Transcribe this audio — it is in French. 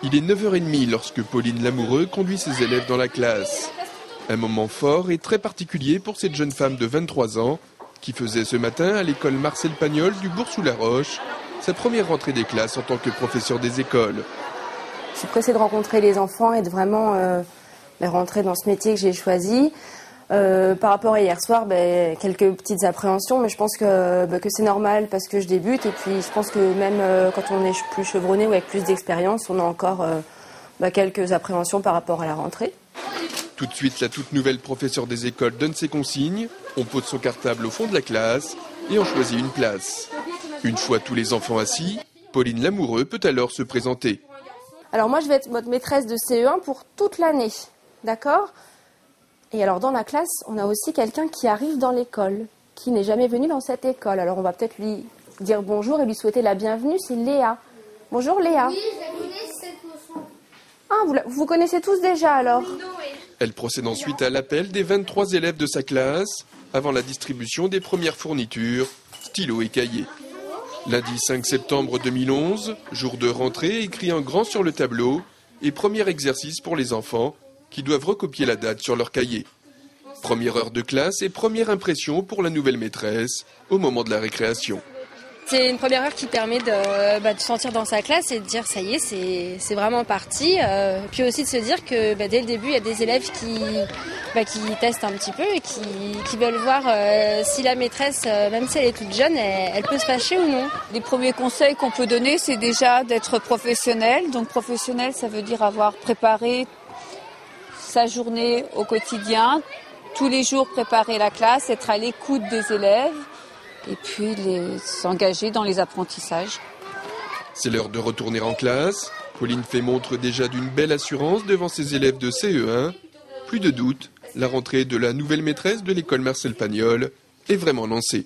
Il est 9h30 lorsque Pauline Lamoureux conduit ses élèves dans la classe. Un moment fort et très particulier pour cette jeune femme de 23 ans qui faisait ce matin à l'école Marcel Pagnol du Bourg-sous-la-Roche sa première rentrée des classes en tant que professeur des écoles. Je suis pressée de rencontrer les enfants et de vraiment rentrer dans ce métier que j'ai choisi. Par rapport à hier soir, quelques petites appréhensions, mais je pense que c'est normal parce que je débute. Et puis je pense que même quand on est plus chevronné ou avec plus d'expérience, on a encore quelques appréhensions par rapport à la rentrée. Tout de suite, la toute nouvelle professeure des écoles donne ses consignes, on pose son cartable au fond de la classe et on choisit une place. Une fois tous les enfants assis, Pauline Lamoureux peut alors se présenter. Alors moi je vais être votre maîtresse de CE1 pour toute l'année, d'accord ? Et alors dans la classe, on a aussi quelqu'un qui arrive dans l'école, qui n'est jamais venu dans cette école. Alors on va peut-être lui dire bonjour et lui souhaiter la bienvenue, c'est Léa. Bonjour Léa. Oui, je la connais, cette leçon. Ah, vous connaissez tous déjà alors ? Elle procède ensuite à l'appel des 23 élèves de sa classe, avant la distribution des premières fournitures, stylos et cahiers. Lundi 5 septembre 2011, jour de rentrée écrit en grand sur le tableau, et premier exercice pour les enfants, qui doivent recopier la date sur leur cahier. Première heure de classe et première impression pour la nouvelle maîtresse au moment de la récréation. C'est une première heure qui permet de sentir dans sa classe et de dire ça y est, c'est vraiment parti. Puis aussi de se dire que dès le début, il y a des élèves qui testent un petit peu et qui veulent voir si la maîtresse, même si elle est toute jeune, elle peut se fâcher ou non. Les premiers conseils qu'on peut donner, c'est déjà d'être professionnel. Donc professionnel, ça veut dire avoir préparé sa journée au quotidien, tous les jours préparer la classe, être à l'écoute des élèves et puis s'engager dans les apprentissages. C'est l'heure de retourner en classe. Pauline fait montre déjà d'une belle assurance devant ses élèves de CE1. Plus de doute, la rentrée de la nouvelle maîtresse de l'école Marcel Pagnol est vraiment lancée.